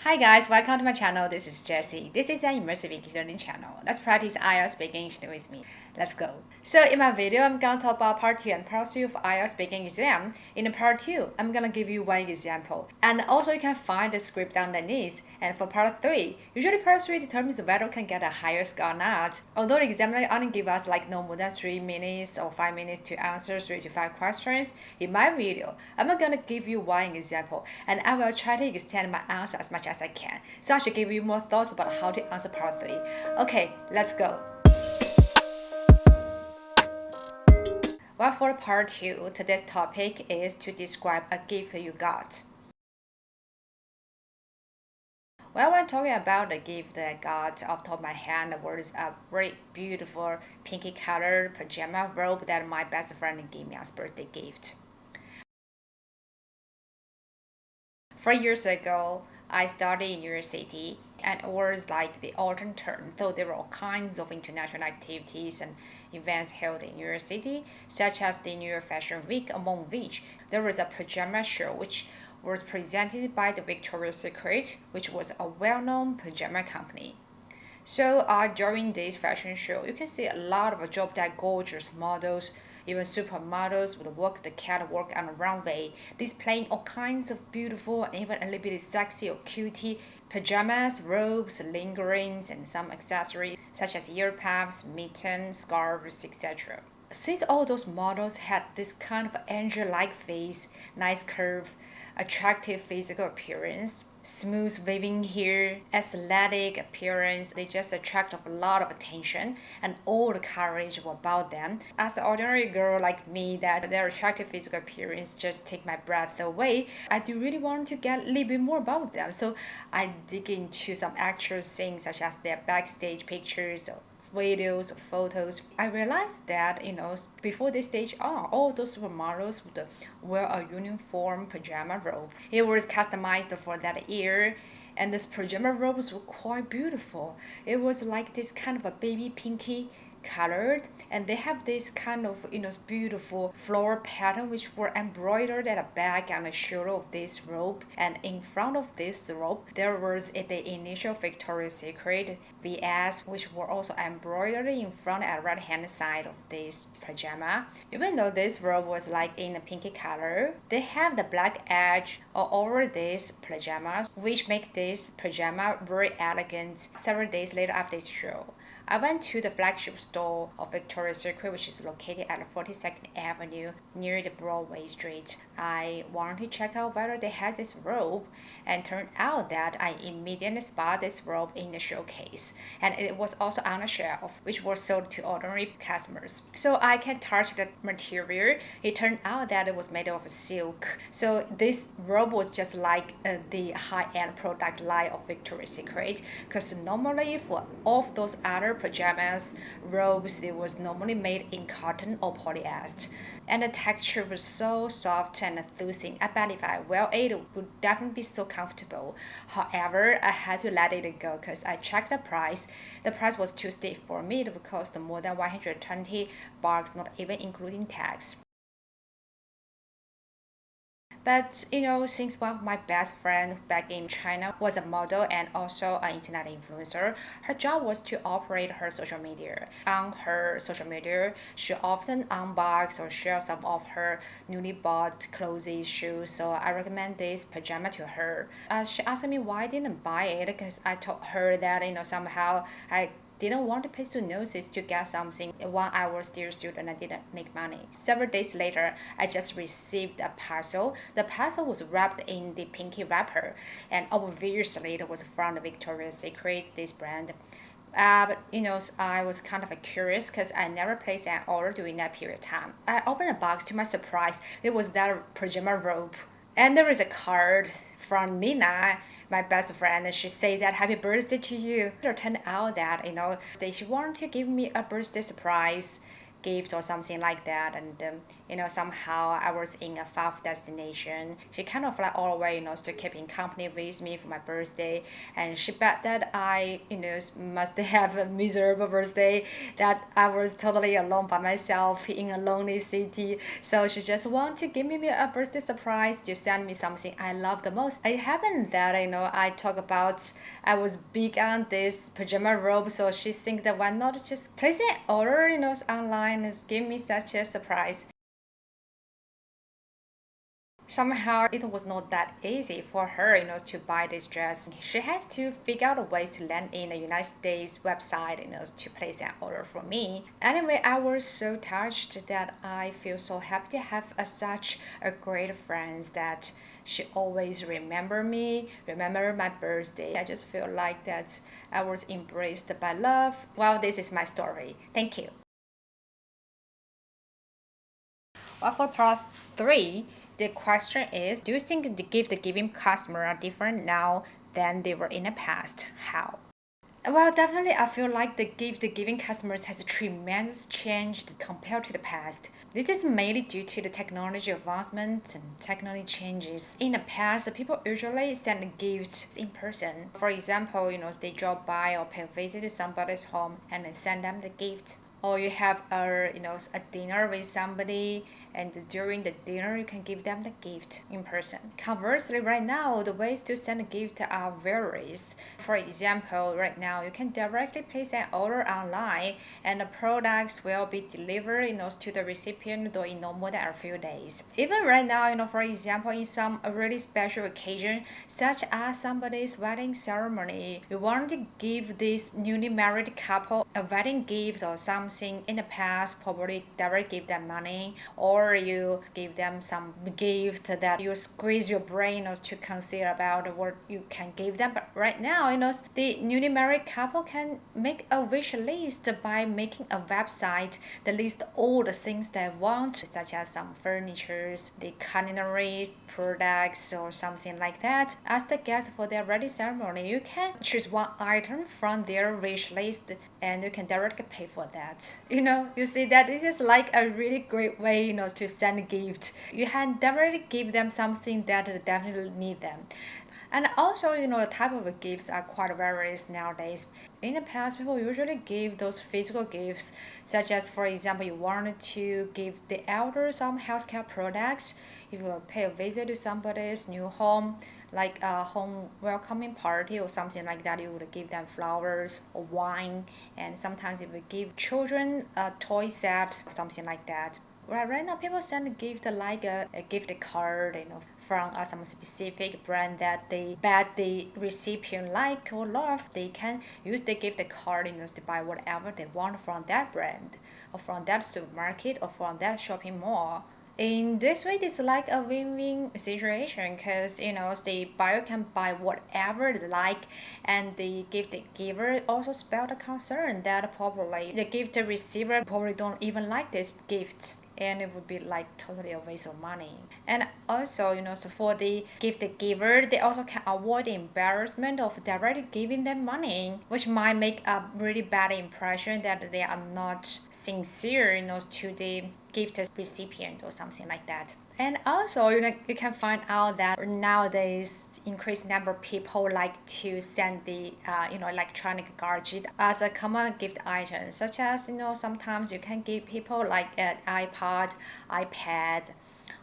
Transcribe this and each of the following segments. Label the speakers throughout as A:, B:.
A: Hi guys, welcome to my channel. This is Jessie. This is an immersive English learning channel. Let's practice IELTS speaking English with me. Let's go. So in my video, I'm gonna talk about part 2 and part 3 of IELTS speaking exam. In part 2, I'm gonna give you one example. And also you can find the script underneath. And for part 3, usually part 3 determines whether you can get a higher score or not. Although the examiner only give us like no more than 3 minutes or 5 minutes to answer 3 to 5 questions, in my video, I'm gonna give you one example. And I will try to extend my answer as much as I can. So I should give you more thoughts about how to answer part 3. Okay, let's go. Well, for part 2, today's topic is to describe a gift you got. Well, when talking about the gift that I got, off the top of my hand was a very beautiful pinky colored pajama robe that my best friend gave me as birthday gift. 4 years ago, I studied in university, and it was like the autumn term, so there were all kinds of international activities and events held in university, such as the NYC Fashion Week, among which there was a pajama show which was presented by the Victoria's Secret, which was a well-known pajama company. So during this fashion show, you can see a lot of drop-dead gorgeous models, even supermodels would walk the catwalk on the runway, displaying all kinds of beautiful and even a little bit sexy or cutie pajamas, robes, lingeries, and some accessories such as earmuffs, mittens, scarves, etc. Since all those models had this kind of angel-like face, nice curve, attractive physical appearance, smooth waving hair, athletic appearance, they just attract a lot of attention and all the courage were about them. As an ordinary girl like me, that their attractive physical appearance just take my breath away, I do really want to get a little bit more about them. So I dig into some actual things such as their backstage pictures, videos, photos. I realized that before this stage on, all those supermodels would wear a uniform pajama robe. It was customized for that year, and this pajama robes were quite beautiful. It was like this kind of a baby pinky colored, and they have this kind of beautiful floral pattern which were embroidered at the back and the shoulder of this robe, and in front of this robe there was the initial Victoria's Secret VS, which were also embroidered in front and right hand side of this pajama. Even though this robe was like in a pinky color, they have the black edge all over this pajamas, which make this pajama very elegant. Several days later after this show, I went to the flagship store of Victoria's Secret, which is located at 42nd Avenue near the Broadway Street. I wanted to check out whether they had this robe, and turned out that I immediately spotted this robe in the showcase, and it was also on a shelf, which was sold to ordinary customers. So I can touch the material. It turned out that it was made of silk. So this robe was just like the high-end product line of Victoria's Secret, because normally for all of those other pajamas, robes, it was normally made in cotton or polyester, and the texture was so soft and soothing. I bet if I wear it, it would definitely be so comfortable. However, I had to let it go because I checked the price. The price was too steep for me. It would cost more than $120, not even including tax. But since one of my best friends back in China was a model and also an internet influencer, her job was to operate her social media. On her social media, she often unbox or share some of her newly bought clothes, shoes. So I recommend this pajama to her. She asked me why I didn't buy it, because I told her that somehow I didn't want to pay zoonosis to get something while I was still a student and I didn't make money. Several days later, I just received a parcel. The parcel was wrapped in the pinky wrapper, and obviously it was from the Victoria's Secret, this brand. But I was kind of curious because I never placed an order during that period of time. I opened a box. To my surprise, it was that pajama robe, and there was a card from Nina, my best friend. She said that happy birthday to you. It turned out that she wanted to give me a birthday surprise gift or something like that, and Somehow I was in a far destination. She kind of like all the way, to keeping company with me for my birthday. And she bet that I, must have a miserable birthday, that I was totally alone by myself in a lonely city. So she just want to give me a birthday surprise to send me something I love the most. It happened that, I talk about I was big on this pajama robe. So she think that why not just place an order, online and give me such a surprise. Somehow it was not that easy for her, to buy this dress. She has to figure out a way to land in the United States website, to place an order for me. Anyway, I was so touched that I feel so happy to have such a great friend that she always remember me, remember my birthday. I just feel like that I was embraced by love. Well, this is my story. Thank you. Well, for part three, the question is, do you think the gift giving customer are different now than they were in the past? How? Well, definitely, I feel like the gift giving customers has tremendous changed compared to the past. This is mainly due to the technology advancements and technology changes. In the past, people usually send gifts in person. For example, they drop by or pay a visit to somebody's home and then send them the gift. Or you have a dinner with somebody, and during the dinner you can give them the gift in person. Conversely, right now the ways to send a gift are varies. For example, right now you can directly place an order online and the products will be delivered to the recipient in no more than a few days. Even right now, for example, in some really special occasion such as somebody's wedding ceremony, you want to give this newly married couple a wedding gift or something. In the past probably directly give them money, or you give them some gift that you squeeze your brain to consider about what you can give them. But right now, the newly married couple can make a wish list by making a website that lists all the things they want, such as some furnitures, the culinary products or something like that. As the guest for their wedding ceremony, you can choose one item from their wish list and you can directly pay for that. You see that this is like a really great way, to send a gift. You can directly give them something that definitely need them. And also, the type of gifts are quite various nowadays. In the past, people usually give those physical gifts, such as, for example, you wanted to give the elder some healthcare products. If you pay a visit to somebody's new home, like a home welcoming party or something like that, you would give them flowers or wine. And sometimes you would give children a toy set or something like that. Right now, people send a gift like a gift card, from some specific brand that they bet the recipient like or love. They can use the gift card, to buy whatever they want from that brand, or from that supermarket, or from that shopping mall. In this way, it's like a win-win situation because the buyer can buy whatever they like, and the gift giver also spelled a concern that probably the gift receiver probably don't even like this gift, and it would be like totally a waste of money. And also, so for the gift giver, they also can avoid the embarrassment of directly giving them money, which might make a really bad impression that they are not sincere, to the gift recipient or something like that. And also, you can find out that nowadays, increased number of people like to send the electronic gadget as a common gift item, such as sometimes you can give people like an iPod, iPad,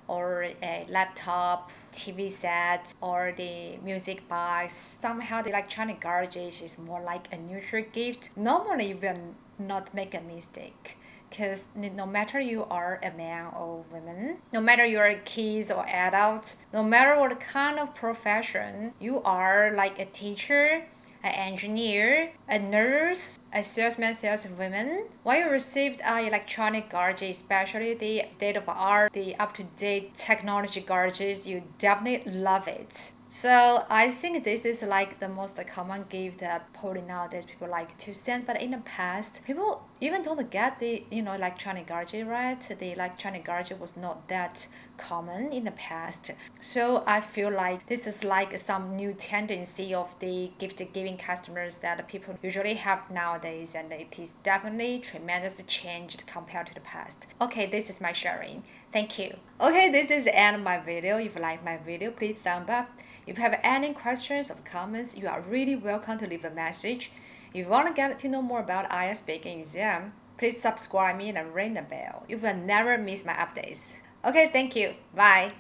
A: or a laptop, TV set, or the music box. Somehow the electronic gadget is more like a neutral gift. Normally you will not make a mistake, because no matter you are a man or woman, no matter you're a kid or adult, no matter what kind of profession you are, like a teacher, an engineer, a nurse, a salesman, saleswoman, when you received an electronic gadget, especially the state-of-the-art, the up-to-date technology gadgets, you definitely love it. So I think this is like the most common gift that probably nowadays people like to send. But in the past, people even don't get the electronic gadget, right? The electronic gadget was not that common in the past. So I feel like this is like some new tendency of the gift giving customers that people usually have nowadays, and it is definitely tremendously changed compared to the past. Okay, this is my sharing. Thank you. Okay, this is the end of my video. If you like my video, please thumb up. If you have any questions or comments, you are really welcome to leave a message. If you want to get to know more about IELTS speaking exam, please subscribe me and ring the bell. You will never miss my updates. Okay, thank you. Bye.